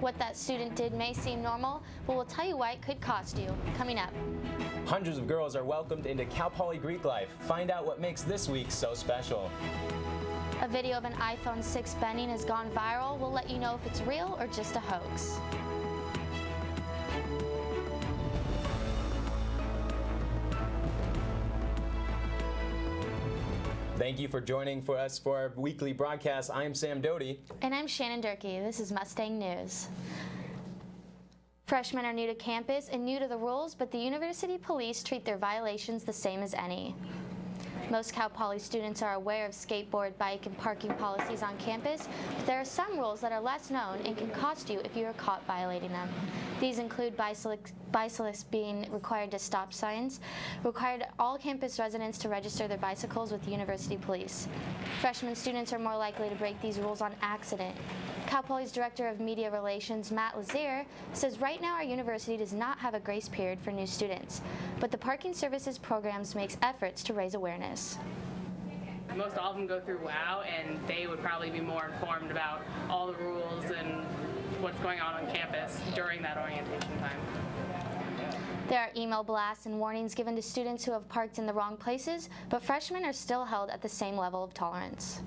What that student did may seem normal, but we'll tell you why it could cost you. Coming up. Hundreds of girls are welcomed into Cal Poly Greek life. Find out what makes this week so special. A video of an iPhone 6 bending has gone viral. We'll let you know if it's real or just a hoax. Thank you for joining us for our weekly broadcast. I'm Sam Doty. And I'm Shannon Durkee. This is Mustang News. Freshmen are new to campus and new to the rules, but the university police treat their violations the same as any. Most Cal Poly students are aware of skateboard, bike, and parking policies on campus, but there are some rules that are less known and can cost you if you are caught violating them. These include bicyclists being required to stop signs, required all campus residents to register their bicycles with the university police. Freshman students are more likely to break these rules on accident. Cal Poly's Director of Media Relations, Matt Lazier, says right now our university does not have a grace period for new students, but the Parking Services programs makes efforts to raise awareness. Most all of them go through WOW, and they would probably be more informed about all the rules and what's going on campus during that orientation time. There are email blasts and warnings given to students who have parked in the wrong places, but freshmen are still held at the same level of tolerance.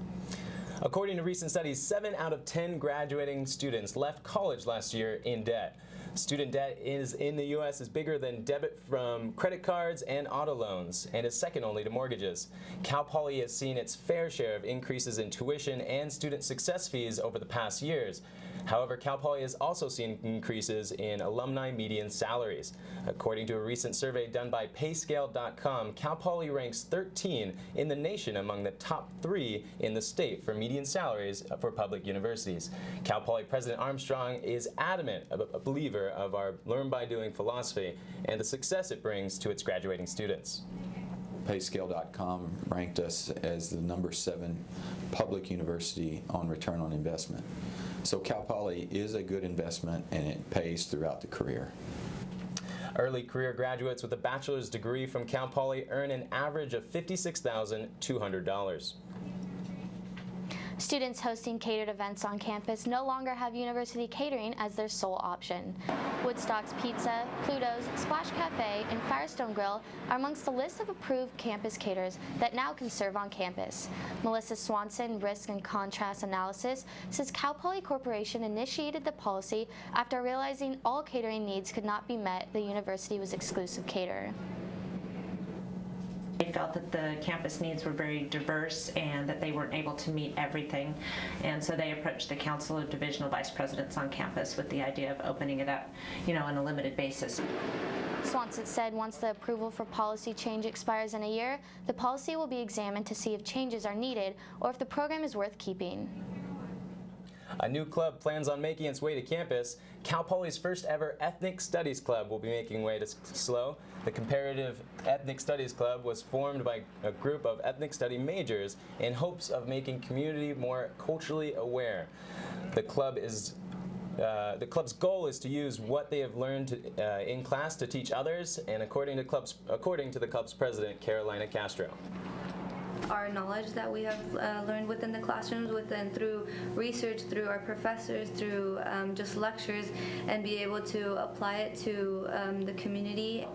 According to recent studies, 7 out of 10 graduating students left college last year in debt. Student debt in the U.S. is bigger than debit from credit cards and auto loans, and is second only to mortgages. Cal Poly has seen its fair share of increases in tuition and student success fees over the past years. However, Cal Poly has also seen increases in alumni median salaries. According to a recent survey done by Payscale.com, Cal Poly ranks 13 in the nation among the top 3 in the state for median salaries for public universities. Cal Poly President Armstrong is adamant a believer of our learn by doing philosophy and the success it brings to its graduating students. Payscale.com ranked us as the number 7 public university on return on investment. So Cal Poly is a good investment, and it pays throughout the career. Early career graduates with a bachelor's degree from Cal Poly earn an average of $56,200. Students hosting catered events on campus no longer have university catering as their sole option. Woodstock's Pizza, Pluto's, Splash Cafe, and Firestone Grill are amongst the list of approved campus caterers that now can serve on campus. Melissa Swanson, Risk and Contrast Analysis, says Cal Poly Corporation initiated the policy after realizing all catering needs could not be met. The university was exclusive caterer. They felt that the campus needs were very diverse and that they weren't able to meet everything, and so they approached the Council of Divisional Vice Presidents on campus with the idea of opening it up, on a limited basis. Swanson said once the approval for policy change expires in a year, the policy will be examined to see if changes are needed or if the program is worth keeping. A new club plans on making its way to campus. Cal Poly's first ever Ethnic Studies Club will be making way to SLO. The Comparative Ethnic Studies Club was formed by a group of ethnic study majors in hopes of making community more culturally aware. The club's goal is to use what they have learned in class to teach others, and according to the club's president, Carolina Castro. Our knowledge that we have learned within the classrooms, through research, through our professors, through just lectures, and be able to apply it to the community.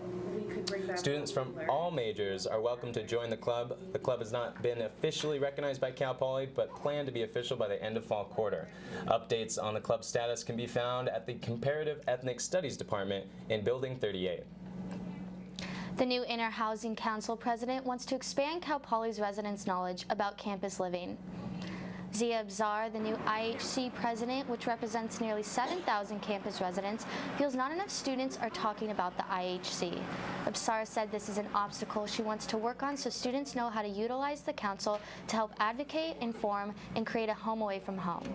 Students from all majors are welcome to join the club. The club has not been officially recognized by Cal Poly, but planned to be official by the end of fall quarter. Updates on the club status can be found at the Comparative Ethnic Studies Department in Building 38. The new Inner Housing Council president wants to expand Cal Poly's residents' knowledge about campus living. Zia Abzar, the new IHC president, which represents nearly 7,000 campus residents, feels not enough students are talking about the IHC. Abzar said this is an obstacle she wants to work on so students know how to utilize the council to help advocate, inform, and create a home away from home.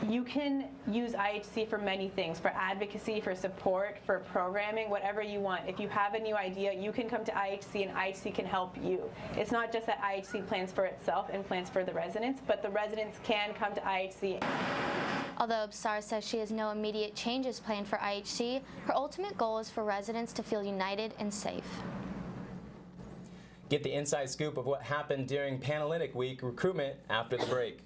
You can use IHC for many things, for advocacy, for support, for programming, whatever you want. If you have a new idea, you can come to IHC and IHC can help you. It's not just that IHC plans for itself and plans for the residents, but the residents can come to IHC. Although Absar says she has no immediate changes planned for IHC, her ultimate goal is for residents to feel united and safe. Get the inside scoop of what happened during Panhellenic Week recruitment after the break.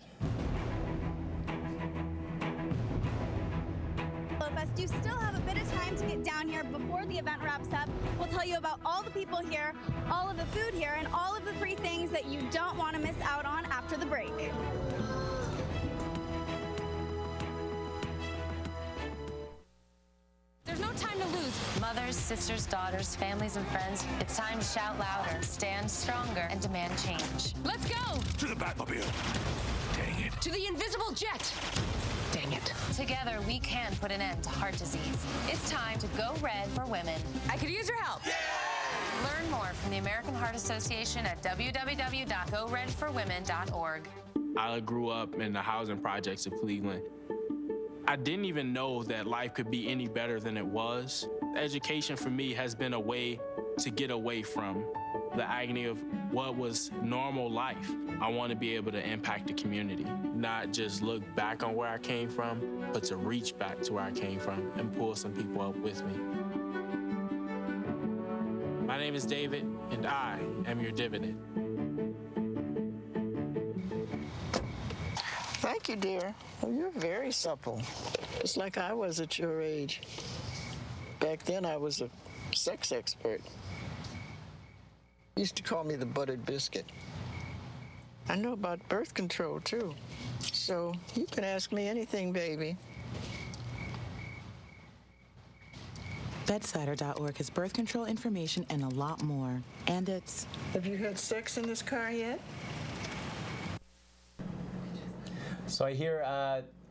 the event wraps up, we'll tell you about all the people here, all of the food here, and all of the free things that you don't want to miss out on after the break. There's no time to lose. Mothers, sisters, daughters, families, and friends, it's time to shout louder, stand stronger, and demand change. Let's go! To the Batmobile. Dang it. To the invisible jet. Dang it. Together, we can put an end to heart disease. It's time to go red for women. I could use your help. Yeah! Learn more from the American Heart Association at www.goredforwomen.org. I grew up in the housing projects of Cleveland. I didn't even know that life could be any better than it was. Education for me has been a way to get away from the agony of what was normal life. I want to be able to impact the community, not just look back on where I came from, but to reach back to where I came from and pull some people up with me. My name is David, and I am your dividend. Thank you, dear. Oh, you're very supple. Just like I was at your age. Back then, I was a sex expert. Used to call me the buttered biscuit. I know about birth control, too. So you can ask me anything, baby. Bedsider.org has birth control information and a lot more. And it's... Have you had sex in this car yet? So I hear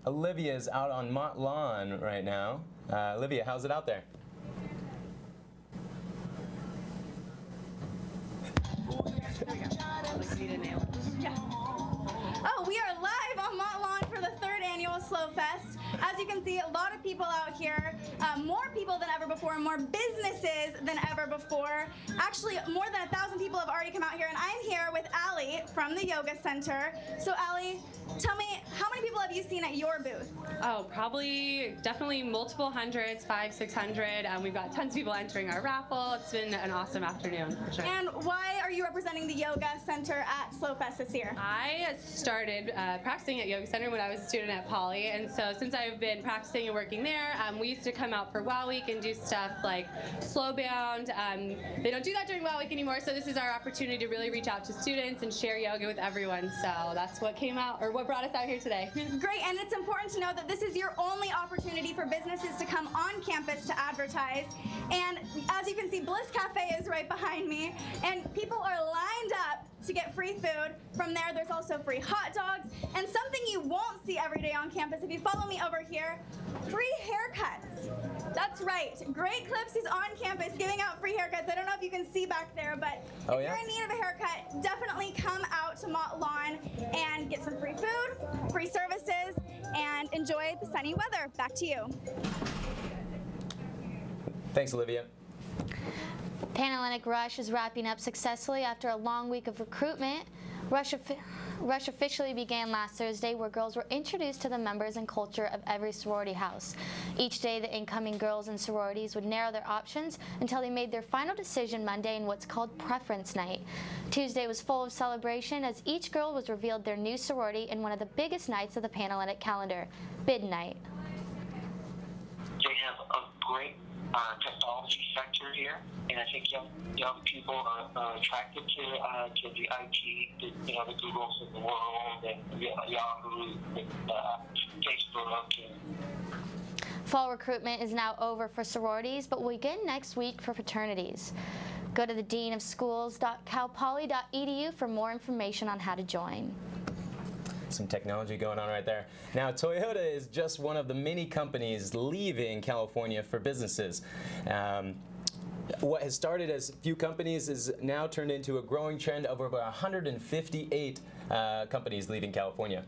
Olivia's out on Mont Lawn right now. Olivia, how's it out there? Oh, we are live on Mont Lawn for the 3rd annual SLOFEST. As you can see, a lot of people out here, more people than ever before, more businesses than ever before. Actually, more than 1,000 people have already come out here, and I'm here with Allie from the Yoga Center. So Allie, tell me, how many people have you seen at your booth? Oh, probably, definitely multiple hundreds, 500, 600. We've got tons of people entering our raffle. It's been an awesome afternoon, for sure. And why are you representing the Yoga Center at SLOFEST this year? I started practicing at Yoga Center when I was a student at Poly, and so since I've been practicing and working there, we used to come out for WOW Week and do stuff like slow bound. They don't do that during WOW Week anymore, so this is our opportunity to really reach out to students and share yoga with everyone. So that's what came out, or what brought us out here today. Great, and it's important to know that this is your only opportunity for businesses to come on campus to advertise. And as you can see, Bliss Cafe is right behind me, and people are lined up to get free food. From there, there's also free hot dogs, and something you won't see every day on campus, if you follow me over here, free haircuts. That's right, Great Clips is on campus giving out free haircuts. I don't know if you can see back there, but if you're in need of a haircut, definitely come out to Mont Lawn and get some free food, free services, and enjoy the sunny weather. Back to you. Thanks, Olivia. Panhellenic Rush is wrapping up successfully after a long week of recruitment. Rush officially began last Thursday, where girls were introduced to the members and culture of every sorority house. Each day, the incoming girls and sororities would narrow their options until they made their final decision Monday in what's called Preference Night. Tuesday was full of celebration as each girl was revealed their new sorority in one of the biggest nights of the Panhellenic calendar, Bid Night. They have a great technology sector here, and I think young people are attracted to the IT, the Googles of the world, and Yahoo, and Facebook. Fall recruitment is now over for sororities, but will begin next week for fraternities. Go to the deanofschools.calpoly.edu for more information on how to join. Some technology going on right there. Now, Toyota is just one of the many companies leaving California for businesses. What has started as few companies is now turned into a growing trend of over 158 companies leaving California.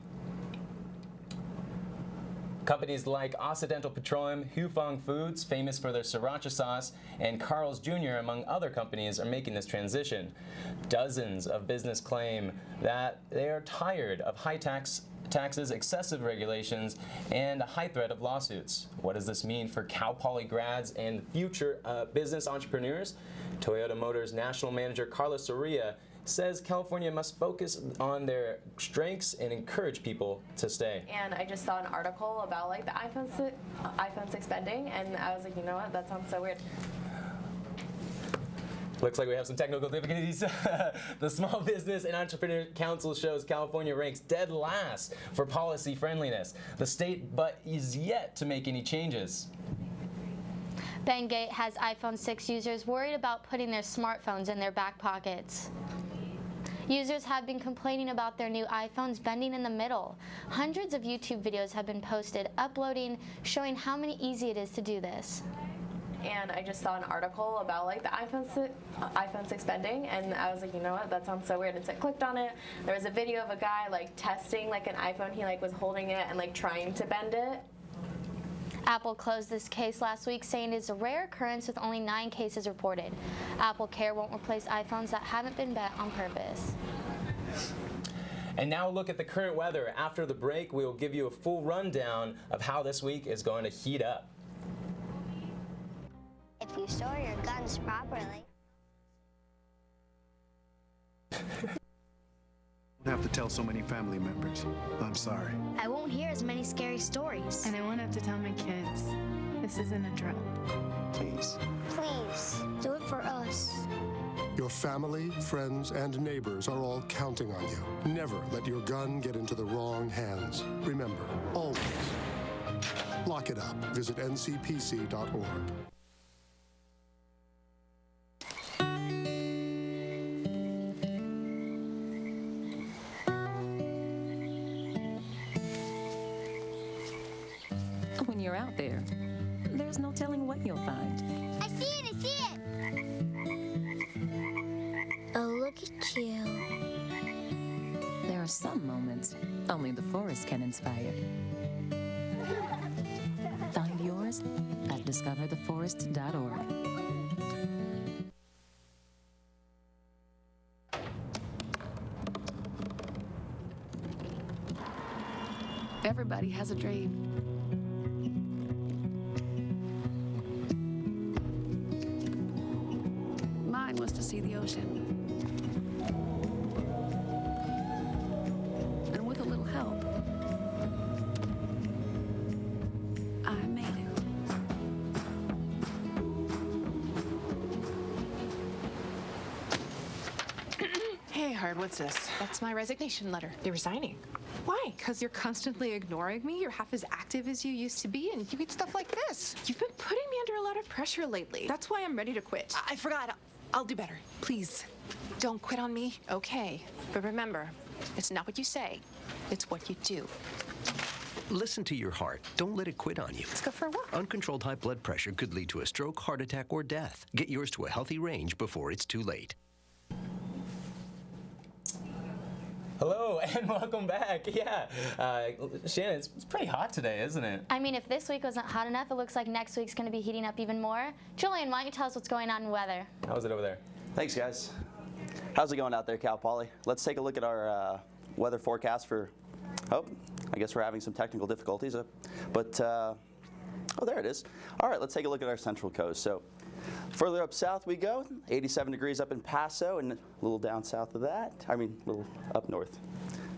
Companies like Occidental Petroleum, Hufong Foods, famous for their sriracha sauce, and Carl's Jr., among other companies, are making this transition. Dozens of businesses claim that they are tired of high taxes, excessive regulations, and a high threat of lawsuits. What does this mean for Cal Poly grads and future business entrepreneurs? Toyota Motors National Manager Carlos Soria says California must focus on their strengths and encourage people to stay. And I just saw an article about like the iPhone 6 spending, and I was like, you know what, that sounds so weird. Looks like we have some technical difficulties. The Small Business and Entrepreneur Council shows California ranks dead last for policy friendliness. The state but is yet to make any changes. Bengate has iPhone 6 users worried about putting their smartphones in their back pockets. Users have been complaining about their new iPhones bending in the middle. Hundreds of YouTube videos have been posted, showing how easy it is to do this. And I just saw an article about like the iPhone 6 bending, and I was like, you know what, that sounds so weird. And so I clicked on it. There was a video of a guy like testing like an iPhone. He like was holding it and like trying to bend it. Apple closed this case last week, saying it is a rare occurrence with only 9 cases reported. Apple Care won't replace iPhones that haven't been bent on purpose. And now look at the current weather. After the break, we will give you a full rundown of how this week is going to heat up. If you store your guns properly. I have to tell so many family members. I'm sorry. I won't hear as many scary stories. And I won't have to tell my kids. This isn't a drill. Please. Please, do it for us. Your family, friends, and neighbors are all counting on you. Never let your gun get into the wrong hands. Remember, always, lock it up. Visit ncpc.org. When you're out there, there's no telling what you'll find. I see it, I see it! Oh, look at you. There are some moments only the forest can inspire. Find yours at discovertheforest.org. Everybody has a dream. Mine was to see the ocean. And with a little help, I made it. Hey, Hard, what's this? That's my resignation letter. You're resigning. Why? Because you're constantly ignoring me. You're half as active as you used to be, and you get stuff like this. You've been putting me under a lot of pressure lately. That's why I'm ready to quit. I forgot. I'll do better. Please, don't quit on me. Okay. But remember, it's not what you say. It's what you do. Listen to your heart. Don't let it quit on you. Let's go for a walk. Uncontrolled high blood pressure could lead to a stroke, heart attack, or death. Get yours to a healthy range before it's too late. Hello and welcome back. Yeah, Shannon, it's pretty hot today, isn't it? I mean, if this week wasn't hot enough, it looks like next week's going to be heating up even more. Julian, why don't you tell us what's going on in weather? How's it over there? Thanks, guys. How's it going out there, Cal Poly? Let's take a look at our weather forecast for, oh, I guess we're having some technical difficulties, oh, there it is. All right, let's take a look at our central coast. So further up south we go, 87 degrees up in Paso, and a little down south of that, a little up north.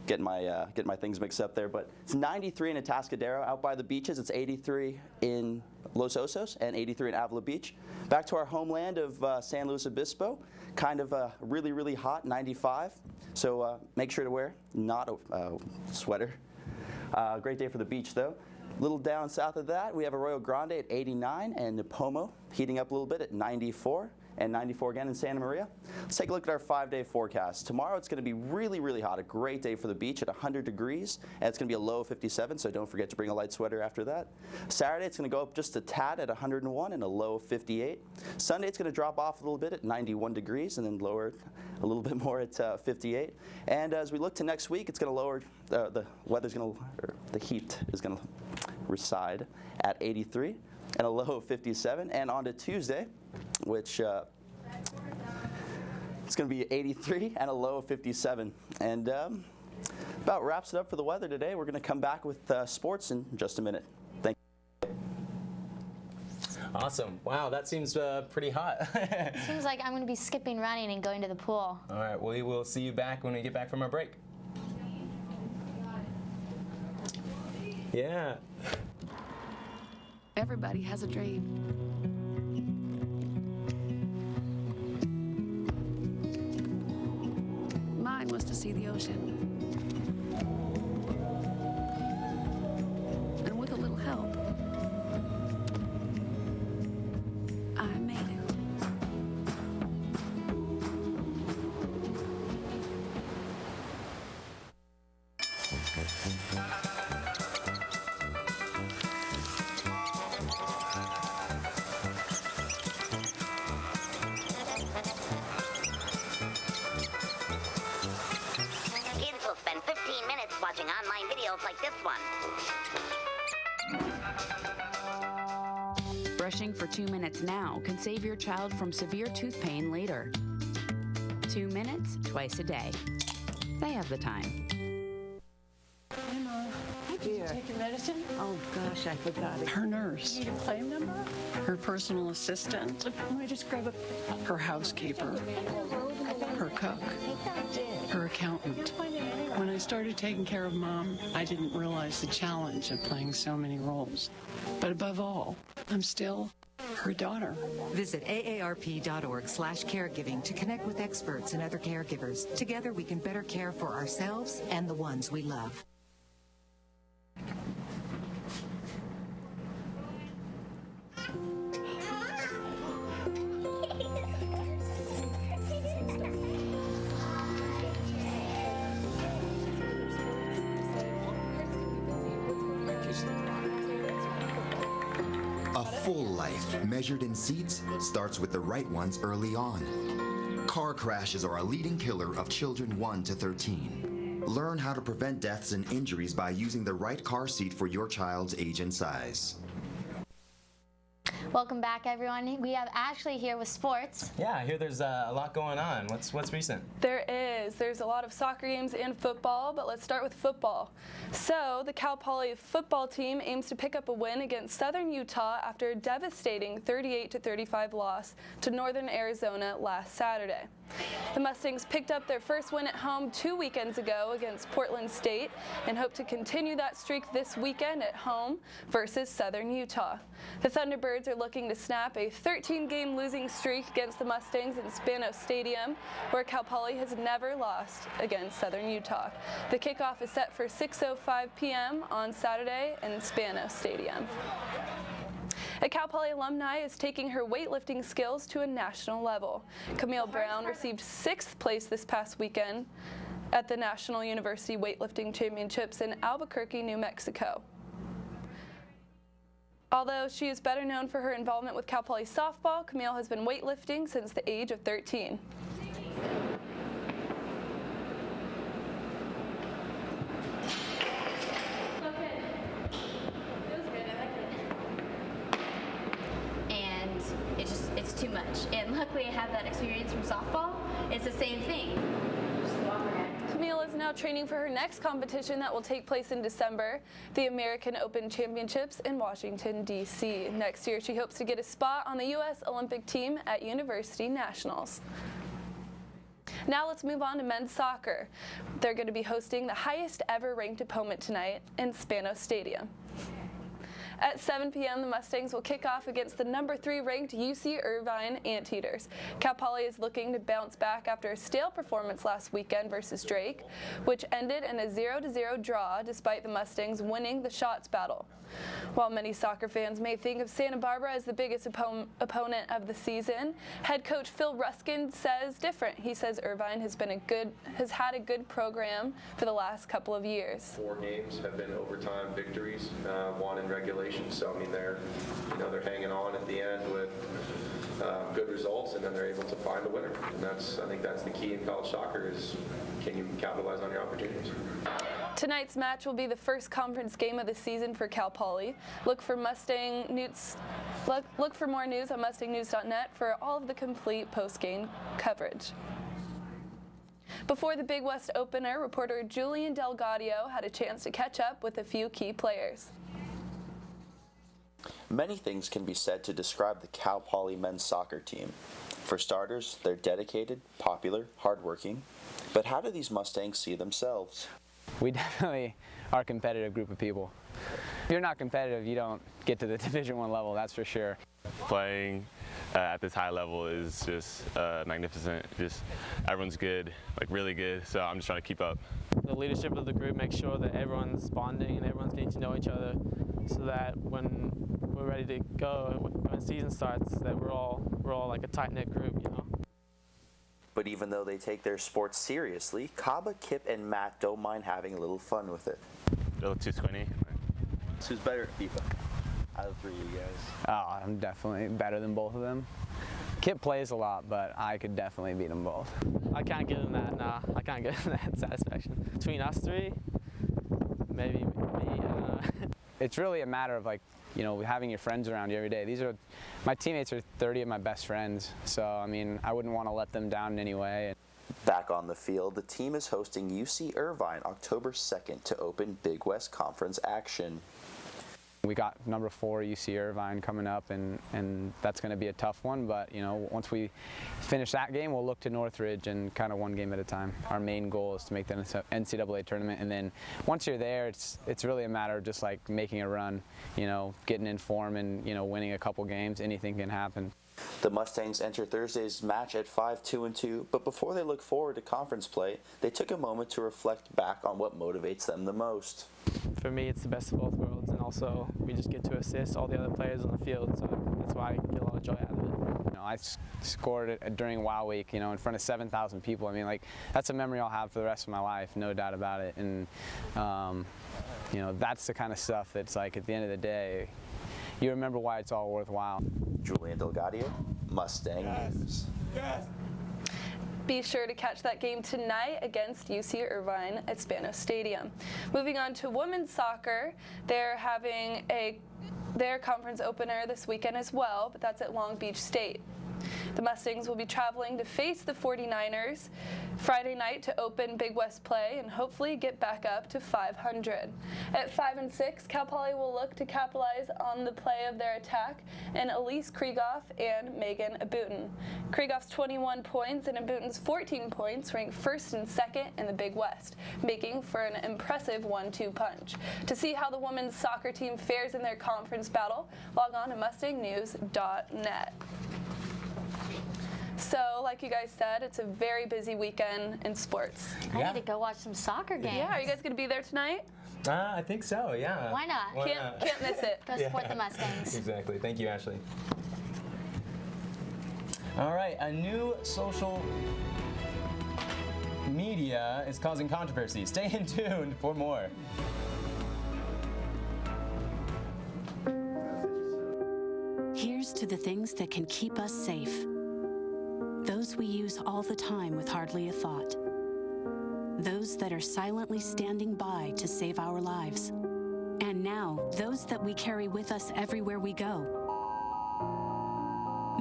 Getting my things mixed up there, but it's 93 in Atascadero. Out by the beaches, it's 83 in Los Osos and 83 in Avila Beach. Back to our homeland of San Luis Obispo, kind of really, really hot, 95. So make sure to wear not a sweater. Great day for the beach, though. A little down south of that, we have Arroyo Grande at 89 and Nipomo heating up a little bit at 94 and 94 again in Santa Maria. Let's take a look at our 5-day forecast. Tomorrow it's going to be really, really hot. A great day for the beach at 100 degrees, and it's going to be a low of 57, so don't forget to bring a light sweater after that. Saturday it's going to go up just a tad at 101 and a low of 58. Sunday it's going to drop off a little bit at 91 degrees and then lower a little bit more at 58. And as we look to next week, it's going to lower, the heat is going to reside at 83 and a low of 57. And on to Tuesday, which it's going to be 83 and a low of 57. And about wraps it up for the weather today. We're going to come back with sports in just a minute. Thank you. Awesome. Wow, that seems pretty hot. Seems like I'm going to be skipping running and going to the pool. All right, we will see you back when we get back from our break. Yeah. Everybody has a dream. mine was to see the ocean. And with a little help, I made it. Kids will spend 15 minutes watching online videos like this one. Brushing for 2 minutes now can save your child from severe tooth pain later. 2 minutes, twice a day. They have the time. Hey, Mom. Did you take your medicine? Oh, gosh, I forgot it. Her nurse. You need a claim number? Her personal assistant. Let me just grab her housekeeper. Her cook. Her accountant. When I started taking care of Mom, I didn't realize the challenge of playing so many roles. But above all, I'm still her daughter. Visit aarp.org/caregiving to connect with experts and other caregivers. Together we can better care for ourselves and the ones we love. A full life, measured in seats, starts with the right ones early on. Car crashes are a leading killer of children 1 to 13. Learn how to prevent deaths and injuries by using the right car seat for your child's age and size. Welcome back, everyone. We have Ashley here with sports. Yeah, I hear there's a lot going on. What's recent? There is. There's a lot of soccer games and football, but let's start with football. So, the Cal Poly football team aims to pick up a win against Southern Utah after a devastating 38-35 loss to Northern Arizona last Saturday. The Mustangs picked up their first win at home 2 weekends ago against Portland State and hope to continue that streak this weekend at home versus Southern Utah. The Thunderbirds are looking to snap a 13-game losing streak against the Mustangs in Spano Stadium, where Cal Poly has never lost against Southern Utah. The kickoff is set for 6:05 p.m. on Saturday in Spano Stadium. A Cal Poly alumni is taking her weightlifting skills to a national level. Camille Brown received 6th place this past weekend at the National University Weightlifting Championships in Albuquerque, New Mexico. Although she is better known for her involvement with Cal Poly softball, Camille has been weightlifting since the age of 13. It's too much. And luckily I have that experience from softball. It's the same thing. Just walk around. Camille is now training for her next competition that will take place in December, the American Open Championships in Washington, D.C. Next year, she hopes to get a spot on the U.S. Olympic team at University Nationals. Now let's move on to men's soccer. They're going to be hosting the highest ever ranked opponent tonight in Spano Stadium. At 7 p.m., the Mustangs will kick off against the number 3 ranked UC Irvine Anteaters. Cal Poly is looking to bounce back after a stale performance last weekend versus Drake, which ended in a 0-0 draw despite the Mustangs winning the shots battle. While many soccer fans may think of Santa Barbara as the biggest opponent of the season, head coach Phil Ruskin says different. He says Irvine has had a good program for the last couple of years. 4 games have been overtime victories, 1 in regulation. So I mean, they're hanging on at the end with good results, and then they're able to find a winner. And I think that's the key in college soccer is can you capitalize on your opportunities. Tonight's match will be the first conference game of the season for Cal Poly. Look for more news on mustangnews.net for all of the complete post-game coverage. Before the Big West opener, reporter Julian Delgadio had a chance to catch up with a few key players. Many things can be said to describe the Cal Poly men's soccer team. For starters, they're dedicated, popular, hardworking. But how do these Mustangs see themselves? We definitely are a competitive group of people. If you're not competitive, you don't get to the Division I level, that's for sure. Playing at this high level is just magnificent. Just everyone's good, like really good, so I'm just trying to keep up. The leadership of the group makes sure that everyone's bonding and everyone's getting to know each other, so that when we're ready to go, when season starts, that we're all like a tight-knit group, you know. But even though they take their sports seriously, Kaba, Kip, and Matt don't mind having a little fun with it. A little too squinty. So who's better at FIFA out of the three of you guys? Oh, I'm definitely better than both of them. Kip plays a lot, but I could definitely beat them both. I can't give him that, nah. I can't give him that satisfaction. Between us three, maybe me, It's really a matter of, like, you know, having your friends around you every day. My teammates are 30 of my best friends, so I mean, I wouldn't want to let them down in any way. Back on the field, the team is hosting UC Irvine October 2nd to open Big West Conference action. We got number 4 UC Irvine coming up, and that's going to be a tough one, but you know, once we finish that game, we'll look to Northridge and kind of one game at a time. Our main goal is to make the NCAA tournament, and then once you're there, it's really a matter of just like making a run, you know, getting in form and, you know, winning a couple games. Anything can happen. The Mustangs enter Thursday's match at 5-2-2, but before they look forward to conference play, they took a moment to reflect back on what motivates them the most. For me, it's the best of both worlds, and also we just get to assist all the other players on the field, so that's why I get a lot of joy out of it. You know, I scored it during WOW Week, you know, in front of 7,000 people. I mean, like, that's a memory I'll have for the rest of my life, no doubt about it. And you know, that's the kind of stuff that's like, at the end of the day, you remember why it's all worthwhile. Julian Delgadio, Mustang News. Yes. Be sure to catch that game tonight against UC Irvine at Spanos Stadium. Moving on to women's soccer, they're having their conference opener this weekend as well, but that's at Long Beach State. The Mustangs will be traveling to face the 49ers Friday night to open Big West play and hopefully get back up to 500. At 5-6, Cal Poly will look to capitalize on the play of their attack and Elise Krieghoff and Megan Abutin. Krieghoff's 21 points and Abutin's 14 points rank first and second in the Big West, making for an impressive 1-2 punch. To see how the women's soccer team fares in their conference battle, log on to mustangnews.net. So, like you guys said, it's a very busy weekend in sports. I need to go watch some soccer games. Yeah, are you guys going to be there tonight? I think so, yeah. Why not? Can't miss it. Go support the Mustangs. Exactly. Thank you, Ashley. All right, a new social media is causing controversy. Stay in tune for more. Here's to the things that can keep us safe. Those we use all the time with hardly a thought. Those that are silently standing by to save our lives. And now, those that we carry with us everywhere we go.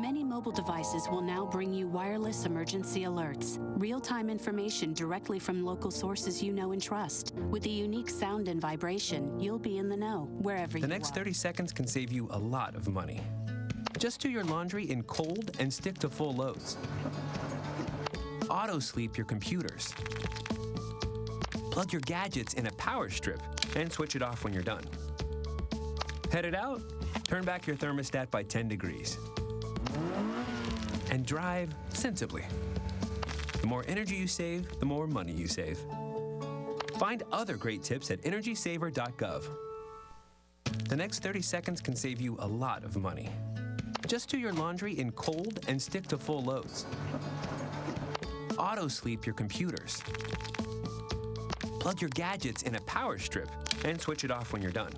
Many mobile devices will now bring you wireless emergency alerts, real-time information directly from local sources you know and trust. With the unique sound and vibration, you'll be in the know wherever you are. The next 30 seconds can save you a lot of money. Just do your laundry in cold and stick to full loads. Auto-sleep your computers. Plug your gadgets in a power strip and switch it off when you're done. Headed out? Turn back your thermostat by 10 degrees. And drive sensibly. The more energy you save, the more money you save. Find other great tips at energysaver.gov. The next 30 seconds can save you a lot of money. Just do your laundry in cold and stick to full loads. Auto-sleep your computers. Plug your gadgets in a power strip and switch it off when you're done.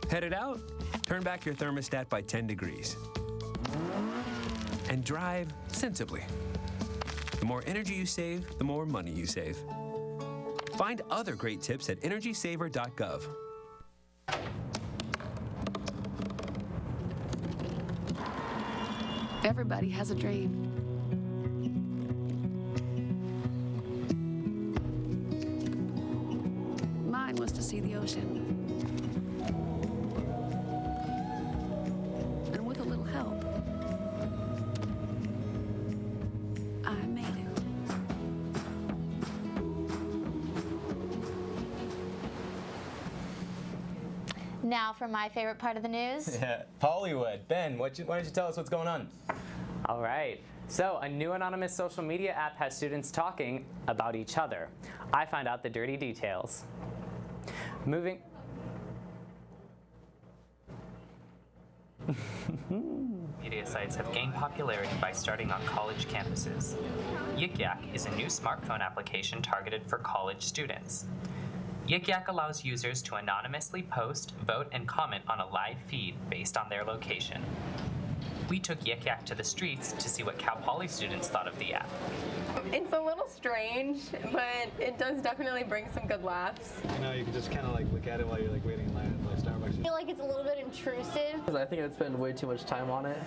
Headed out? Turn back your thermostat by 10 degrees. And drive sensibly. The more energy you save, the more money you save. Find other great tips at energysaver.gov. Everybody has a dream. Mine was to see the ocean. And with a little help, I made it. Now for my favorite part of the news. Yeah, Hollywood. Ben, why don't you tell us what's going on? All right. So, a new anonymous social media app has students talking about each other. I find out the dirty details. Media sites have gained popularity by starting on college campuses. Yik Yak is a new smartphone application targeted for college students. Yik Yak allows users to anonymously post, vote, and comment on a live feed based on their location. We took Yik Yak to the streets to see what Cal Poly students thought of the app. It's a little strange, but it does definitely bring some good laughs. You know, you can just kind of like look at it while you're like waiting in line at Starbucks. I feel like it's a little bit intrusive. I think I'd spend way too much time on it,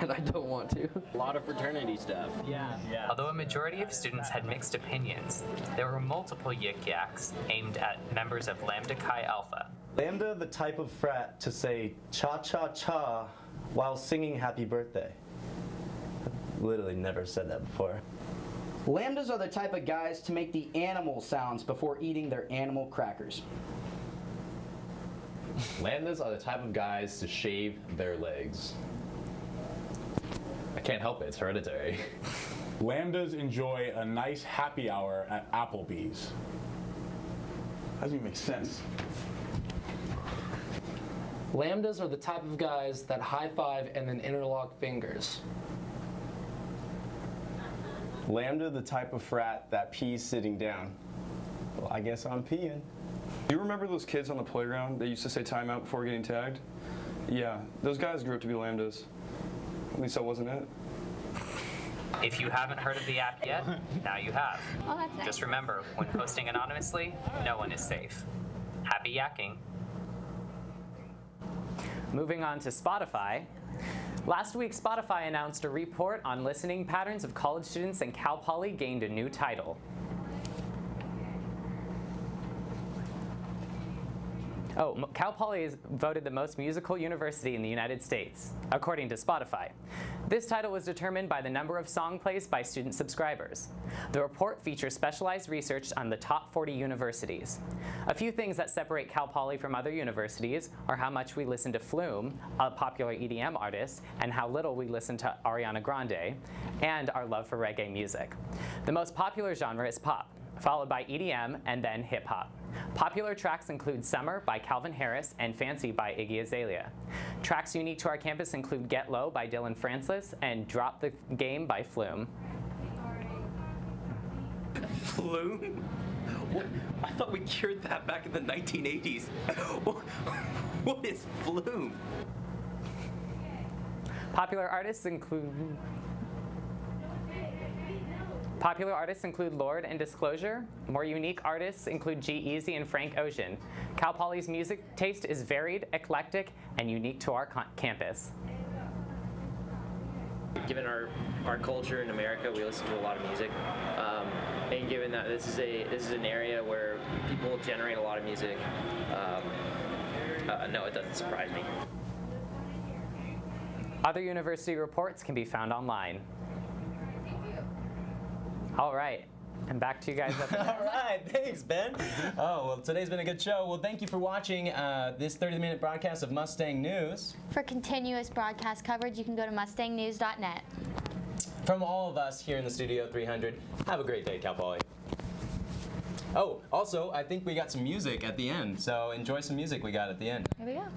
and I don't want to. A lot of fraternity stuff. Yeah. Although a majority of students had mixed opinions, there were multiple Yik Yaks aimed at members of Lambda Chi Alpha. Lambda, the type of frat to say cha-cha-cha while singing happy birthday. I've literally never said that before. Lambdas are the type of guys to make the animal sounds before eating their animal crackers. Lambdas are the type of guys to shave their legs. I can't help it, it's hereditary. Lambdas enjoy a nice happy hour at Applebee's. Doesn't even make sense. Lambdas are the type of guys that high-five and then interlock fingers. Lambda, the type of frat that pees sitting down. Well, I guess I'm peeing. Do you remember those kids on the playground that used to say timeout before getting tagged? Yeah, those guys grew up to be Lambdas. At least that wasn't it. If you haven't heard of the app yet, now you have. Oh, that's nice. Just remember, when posting anonymously, no one is safe. Happy yakking. Moving on to Spotify. Last week, Spotify announced a report on listening patterns of college students, and Cal Poly gained a new title. Oh, Cal Poly is voted the most musical university in the United States, according to Spotify. This title was determined by the number of song plays by student subscribers. The report features specialized research on the top 40 universities. A few things that separate Cal Poly from other universities are how much we listen to Flume, a popular EDM artist, and how little we listen to Ariana Grande, and our love for reggae music. The most popular genre is pop, followed by EDM and then hip-hop. Popular tracks include Summer by Calvin Harris and Fancy by Iggy Azalea. Tracks unique to our campus include Get Low by Dylan Francis and Drop the Game by Flume. Flume? I thought we cured that back in the 1980s. What is Flume? Popular artists include Lorde and Disclosure. More unique artists include G-Eazy and Frank Ocean. Cal Poly's music taste is varied, eclectic, and unique to our campus. Given our culture in America, we listen to a lot of music, and given that this is an area where people generate a lot of music, no, it doesn't surprise me. Other university reports can be found online. All right, and back to you guys. All right, thanks, Ben. Oh, well, today's been a good show. Well, thank you for watching this 30-minute broadcast of Mustang News. For continuous broadcast coverage, you can go to mustangnews.net. From all of us here in the Studio 300, have a great day, Cal Poly. Oh, also, I think we got some music at the end, so enjoy some music we got at the end. Here we go.